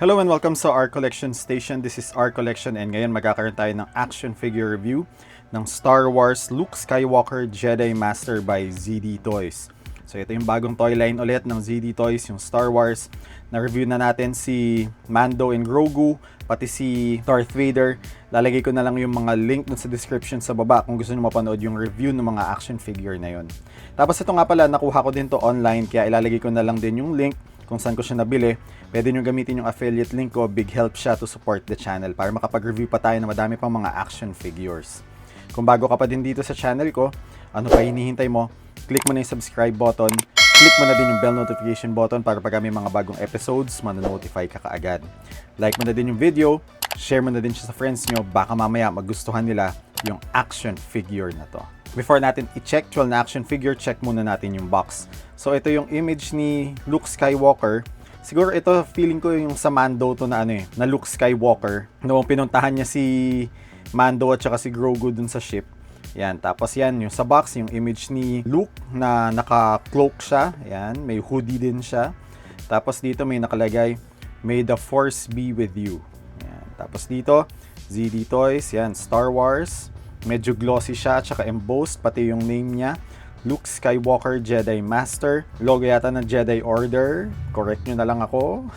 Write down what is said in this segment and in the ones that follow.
Hello and welcome sa R Collection Station. This is R Collection and ngayon magkakaroon tayo ng action figure review ng Star Wars Luke Skywalker Jedi Master by ZD Toys. So ito yung bagong toy line ulit ng ZD Toys, yung Star Wars. Na-review na natin si Mando and Grogu, pati si Darth Vader. Lalagay ko na lang yung mga link dun sa description sa baba kung gusto nyo mapanood yung review ng mga action figure na yun. Tapos ito nga pala, nakuha ko din to online kaya ilalagay ko na lang din yung link kung saan ko siya nabili. Pwede nyo gamitin yung affiliate link ko. Big help siya to support the channel para makapag-review pa tayo na madami pang mga action figures. Kung bago ka pa din dito sa channel ko, ano pa hinihintay mo? Click mo na yung subscribe button. Click mo na din yung bell notification button para pag may mga bagong episodes, manonotify ka kaagad. Like mo na din yung video. Share mo na din siya sa friends nyo. Baka mamaya magustuhan nila yung action figure na to. Before natin i-check actual na action figure, check muna natin yung box. So ito yung image ni Luke Skywalker. Siguro ito feeling ko yung sa Mando to na na Luke Skywalker. Noong pinuntahan niya si Mando at saka si Grogu dun sa ship. Yan, tapos yan yung sa box, yung image ni Luke na naka-cloak siya. Yan, may hoodie din siya. Tapos dito may nakalagay, "May the Force be with you." Yan. Tapos dito, ZD Toys, yan, Star Wars. Medyo glossy siya, tsaka embossed, pati yung name niya. Luke Skywalker Jedi Master. Logo yata ng Jedi Order. Correct nyo na lang ako.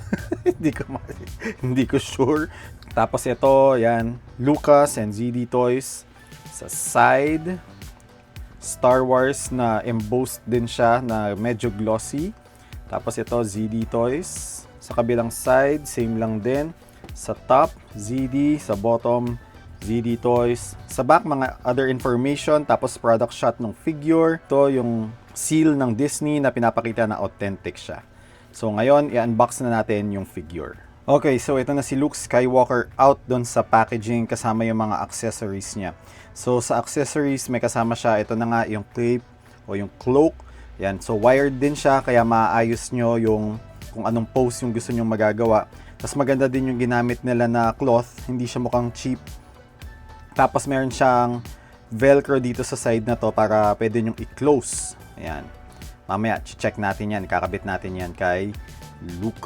hindi ko sure. Tapos ito, yan, Lucas and ZD Toys. Sa side, Star Wars na embossed din siya, na medyo glossy. Tapos ito, ZD Toys. Sa kabilang side, same lang din. Sa top, ZD. Sa bottom, ZD Toys. Sa back, mga other information, tapos product shot ng figure. Ito yung seal ng Disney na pinapakita na authentic siya. So ngayon, i-unbox na natin yung figure. Okay, so ito na si Luke Skywalker out doon sa packaging kasama yung mga accessories niya. So sa accessories, may kasama siya, ito na nga yung cape o yung cloak. Yan, so wired din siya, kaya maayos nyo yung kung anong pose yung gusto nyong magagawa. Tapos maganda din yung ginamit nila na cloth, hindi siya mukhang cheap. Tapos meron siyang velcro dito sa side na to para pwede nyong i-close. Ayan. Mamaya, check natin yan. Kakabit natin yan kay Luke.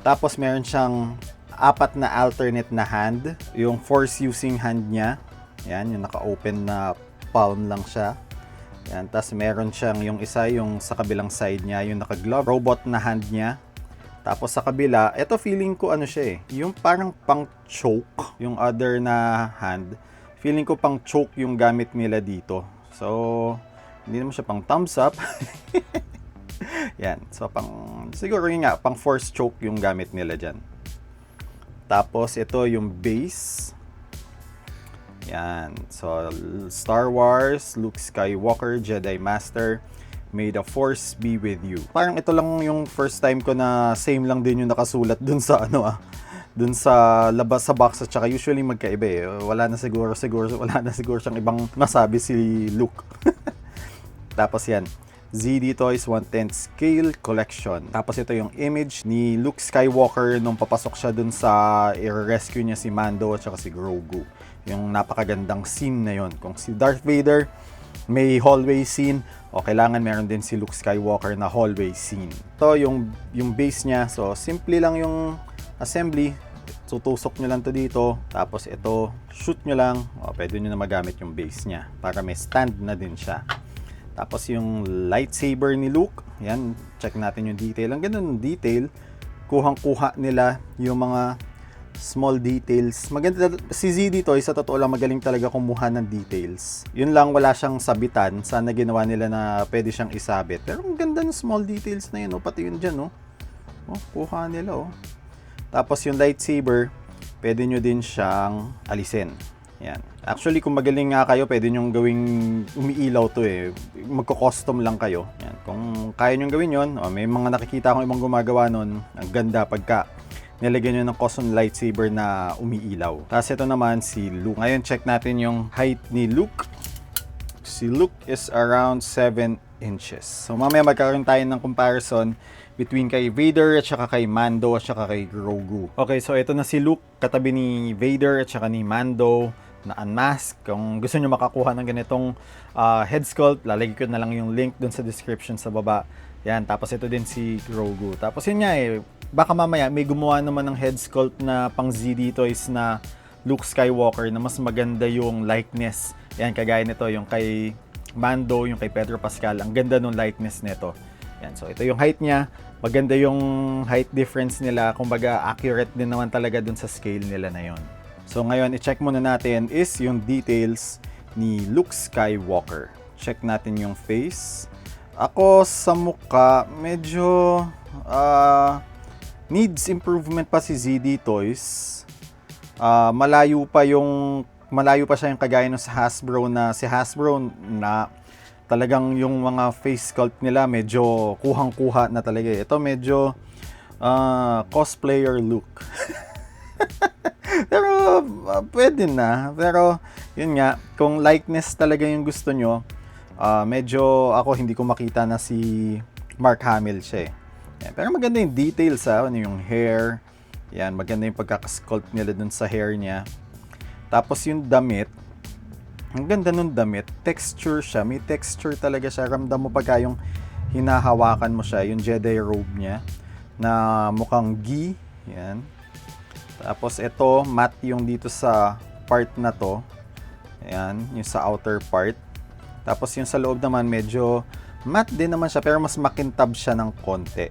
Tapos meron siyang apat na alternate na hand. Yung force using hand niya. Ayan, yung naka-open na palm lang siya. Ayan. Tapos meron siyang yung isa, yung sa kabilang side niya, yung naka-glove. Robot na hand niya. Tapos sa kabila, ito feeling ko siya yung parang pang choke, yung other na hand. Feeling ko pang choke yung gamit nila dito. So, hindi naman siya pang thumbs up. Yan. So, siguro yun nga, pang force choke yung gamit nila dyan. Tapos, ito yung base. Yan. So, Star Wars, Luke Skywalker, Jedi Master. May the Force be with you. Parang ito lang yung first time ko na same lang din yung nakasulat dun sa dun sa labas sa box, at saka usually magkaiba Wala na siguro siyang ibang masabi si Luke. Tapos yan, ZD Toys 1/10 Scale Collection. Tapos ito yung image ni Luke Skywalker nung papasok siya dun sa i-rescue niya si Mando at saka si Grogu. Yung napakagandang scene na yon. Kung si Darth Vader may hallway scene, o kailangan meron din si Luke Skywalker na hallway scene. Ito yung base niya. So simple lang yung assembly. Tutusok nyo lang to dito, tapos ito, shoot nyo lang, pwede nyo na magamit yung base nya para may stand na din siya. Tapos yung lightsaber ni Luke, yan, check natin yung detail. Ang ganda ng detail, kuhang-kuha nila yung mga small details. Maganda, si ZD Toys, sa totoo lang, magaling talaga kumuha ng details. Yun lang, wala siyang sabitan. Sana ginawa nila na pwede siyang isabit. Pero ang ganda ng small details na yun, pati yun dyan, kuha nila, Tapos yung lightsaber, pwede nyo din siyang alisin. Yan. Actually, kung magaling nga kayo, pwede nyo gawing umiilaw to Magko-custom lang kayo. Yan. Kung kaya nyo gawin yon, may mga nakikita akong ibang gumagawa nun. Ang ganda pagka nilagyan nyo ng custom lightsaber na umiilaw. Tapos ito naman si Luke. Ngayon, check natin yung height ni Luke. Si Luke is around 7 inches. So mamaya magkaroon tayo ng comparison between kay Vader at saka kay Mando at saka kay Grogu. Okay, so ito na si Luke katabi ni Vader at saka ni Mando na unmask. Kung gusto nyo makakuha ng ganitong head sculpt, lalagay ko na lang yung link dun sa description sa baba. Yan, tapos ito din si Grogu. Tapos yun nga baka mamaya may gumawa naman ng head sculpt na pang ZD Toys na Luke Skywalker na mas maganda yung likeness. Yan, kagaya nito, yung kay Mando, yung kay Pedro Pascal. Ang ganda ng likeness nito. Yan, so ito yung height niya. Maganda yung height difference nila. Kumbaga, accurate din naman talaga dun sa scale nila na yon. So ngayon, i-check muna natin is yung details ni Luke Skywalker. Check natin yung face. Ako sa mukha, medyo needs improvement pa si ZD Toys. Malayo pa siya yung kagaya ng sa Hasbro na si Hasbro na talagang yung mga face sculpt nila medyo kuhang-kuha na talaga. Ito medyo cosplayer look. Pero pwede na. Pero yun nga, kung likeness talaga yung gusto nyo, medyo ako hindi ko makita na si Mark Hamill siya eh. Yan. Pero maganda yung details ano yung hair. Yan, maganda yung pagkakasculpt nila dun sa hair niya. Tapos yung damit, ang ganda nung damit, texture siya, may texture talaga siya. Ramdam mo pagka yung hinahawakan mo siya, yung Jedi robe niya na mukhang gi. Yan. Tapos ito, matte yung dito sa part na to. Ayan, yung sa outer part. Tapos yung sa loob naman, medyo matte din naman siya, pero mas makintab siya ng konti.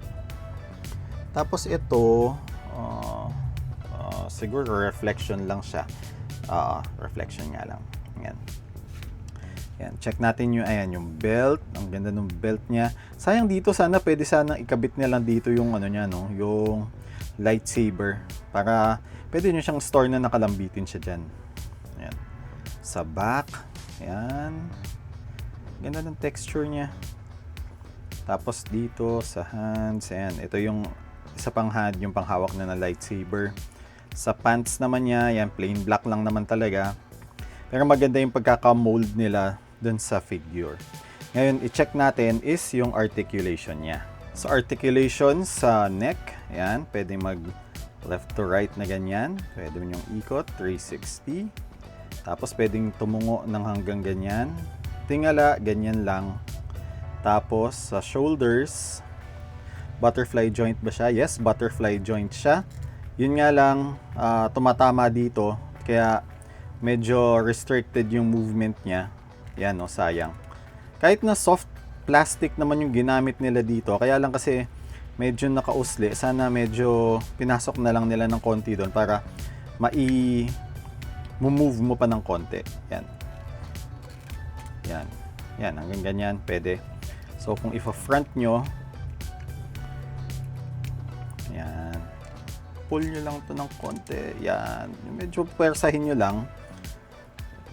Tapos ito, siguro reflection lang siya. Reflection nga lang. Ayan. Ayan, check natin yung, ayan, yung belt. Ang ganda ng belt niya. Sayang dito, pwede sana ikabit niya lang dito yung ano niya, no? Yung lightsaber. Para pwede nyo siyang store na nakalambitin siya dyan. Ayan. Sa back. Ayan. Ganda ng texture niya. Tapos dito sa hands. Ayan. Ito yung isa pang hand, yung panghawak na lightsaber. Sa pants naman niya, ayan, plain black lang naman talaga. Pero maganda yung pagkaka-mold nila dun sa figure. Ngayon, i-check natin is yung articulation niya. So, articulation sa neck, ayan, pwede mag left to right na ganyan. Pwede mo yung ikot, 360. Tapos, pwedeng tumungo ng hanggang ganyan. Tingala, ganyan lang. Tapos, sa shoulders, butterfly joint ba siya? Yes, butterfly joint siya. Yun nga lang, tumatama dito. Kaya, medyo restricted yung movement niya. Yan, no, sayang. Kahit na soft plastic naman yung ginamit nila dito, kaya lang kasi medyo nakausli. Sana medyo pinasok na lang nila ng konti doon para move mo pa ng konti. Yan. Yan. Yan, hanggang ganyan, pwede. So, kung ifa-front nyo, yan. Pull nyo lang to ng konti. Yan. Medyo pwersahin nyo lang.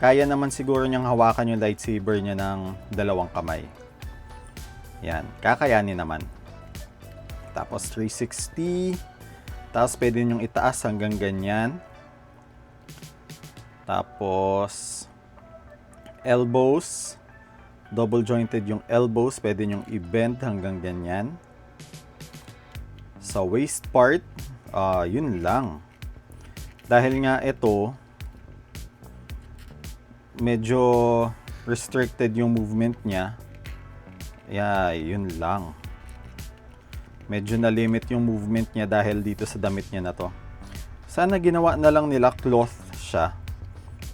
Kaya naman siguro niyang hawakan yung lightsaber niya ng dalawang kamay. Yan. Kakayanin naman. Tapos 360. Tapos pwede niyong itaas hanggang ganyan. Tapos elbows. Double jointed yung elbows. Pwede niyong i-bend hanggang ganyan. Sa waist part, yun lang. Dahil nga ito, medyo restricted yung movement niya. Yeah, yun lang. Medyo na-limit yung movement niya dahil dito sa damit niya na to. Sana ginawa na lang nila cloth siya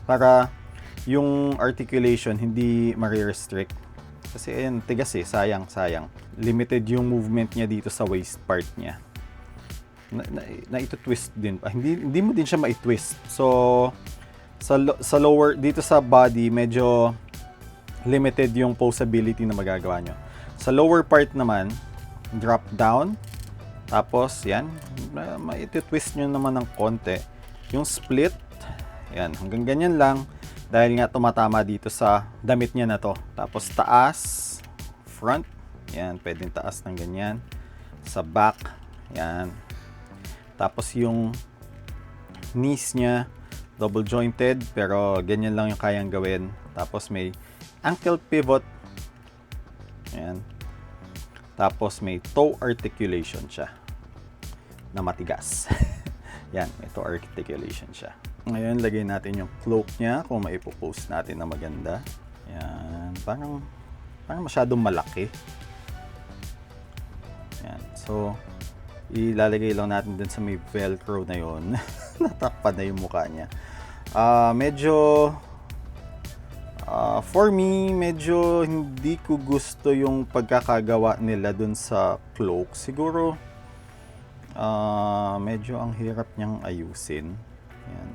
para yung articulation hindi ma-restrict. Kasi ayun, tigas eh, sayang. Limited yung movement niya dito sa waist part niya. Na ito-twist din pa. Hindi mo din siya ma-twist. So, sa lower, dito sa body, medyo limited yung posability na magagawa nyo. Sa lower part naman, drop down. Tapos, yan. Ma-twist nyo naman ng konti. Yung split, yan. Hanggang ganyan lang. Dahil nga tumatama dito sa damit niya na to. Tapos, taas, front. Yan. Pwedeng taas ng ganyan. Sa back, yan. Tapos, yung knees niya, double jointed, pero ganyan lang yung kayang gawin. Tapos may ankle pivot. Ayan. Tapos may toe articulation siya na matigas. Yan, may toe articulation siya. Ngayon, lagay natin yung cloak niya kung maipopost natin na maganda. Yan, parang masyadong malaki. Yan, so Ilalagay lang natin dun sa may velcro na yon. Natakpan na yung mukha niya. Medyo for me, medyo hindi ko gusto yung pagkakagawa nila dun sa cloak. Siguro medyo ang hirap niyang ayusin. Yan.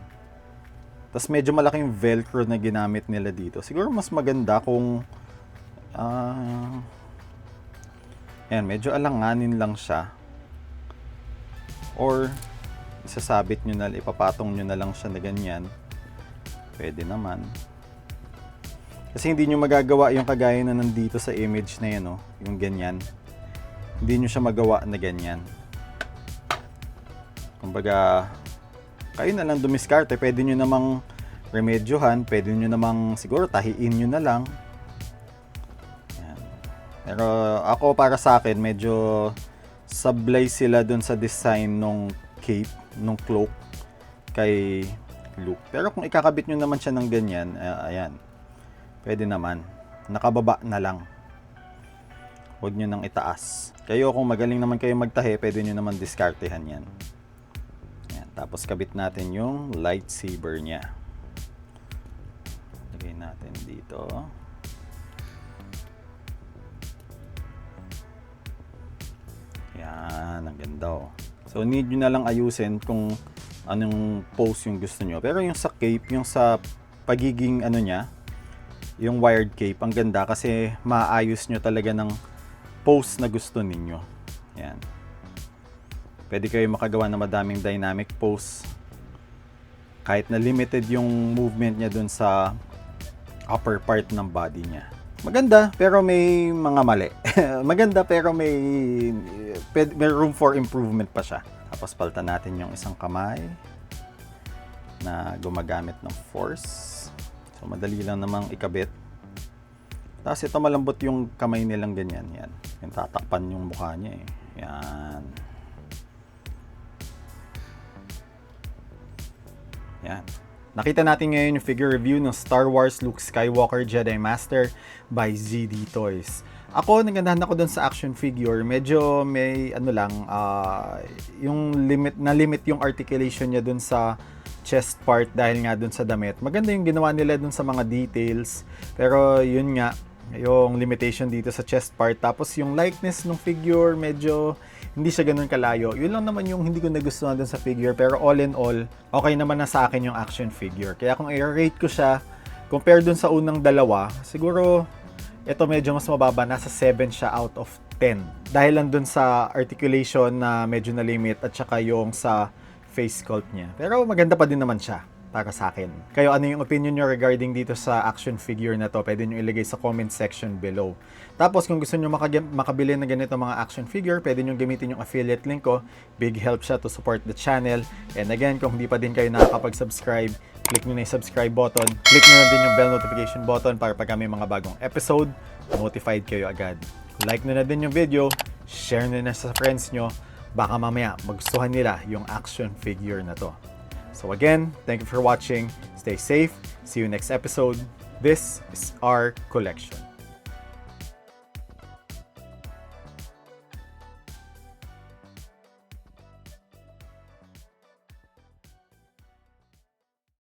Tapos medyo malaking velcro na ginamit nila dito. Siguro mas maganda kung yan, medyo alanganin lang siya. Or isasabit nyo na, ipapatong nyo na lang siya na ganyan. Pwede naman. Kasi hindi nyo magagawa yung kagaya na nandito sa image na yan, oh, yung ganyan. Hindi nyo siya magawa na ganyan. Kumbaga, kayo na lang dumiskarte. Pwede nyo namang remedyohan. Pwede nyo namang siguro tahiin nyo na lang. Yan. Pero ako, para sa akin, medyo sablay sila dun sa design nung cape, nung cloak kay Luke. Pero kung ikakabit nyo naman siya ng ganyan, ayan, pwede naman. Nakababa na lang. Huwag nyo nang itaas. Kayo, kung magaling naman kayo magtahi, pwede nyo naman diskartehan yan. Ayan. Tapos kabit natin yung lightsaber niya. Lagay natin dito. Yan, ang ganda, oh. So need nyo na lang ayusin kung anong pose yung gusto nyo. Pero yung sa cape, yung sa pagiging ano niya, yung wired cape, ang ganda kasi maayos nyo talaga ng pose na gusto ninyo. Yan. Pwede kayo makagawa ng madaming dynamic pose. Kahit na limited yung movement niya dun sa upper part ng body niya. Maganda, pero may mga mali. Maganda, pero may room for improvement pa siya. Tapos palitan natin yung isang kamay na gumagamit ng force. So madali lang namang ikabit. Tapos ito malambot yung kamay nilang ganyan. Yan. Yung tatakpan yung mukha niya eh. Yan. Yan. Nakita natin ngayon yung figure review ng Star Wars Luke Skywalker Jedi Master by ZD Toys. Ako, nagandahan ako dun sa action figure. Medyo may ano lang, yung limit yung articulation niya dun sa chest part dahil nga dun sa damit. Maganda yung ginawa nila dun sa mga details. Pero yun nga, yung limitation dito sa chest part. Tapos yung likeness ng figure, medyo hindi siya ganun kalayo. Yun lang naman yung hindi ko nagustuhan dun sa figure. Pero all in all, okay naman na sa akin yung action figure. Kaya kung i-rate ko siya, compare dun sa unang dalawa, siguro ito medyo mas mababa. Nasa 7 siya out of 10. Dahil lang dun sa articulation na medyo na-limit at saka yung sa face sculpt niya. Pero maganda pa din naman siya para sa akin. Kayo, ano yung opinion nyo regarding dito sa action figure na to? Pwede nyo ilagay sa comment section below. Tapos kung gusto nyo makabili na ganito mga action figure, pwede nyo gamitin yung affiliate link ko. Big help siya to support the channel. And again, kung hindi pa din kayo nakakapag-subscribe, click nyo na yung subscribe button. Click nyo na din yung bell notification button para pag may mga bagong episode, notified kayo agad. Like nyo na din yung video, share nyo na sa friends nyo. Baka mamaya magustuhan nila yung action figure na to. So again, thank you for watching. Stay safe. See you next episode. This is our collection.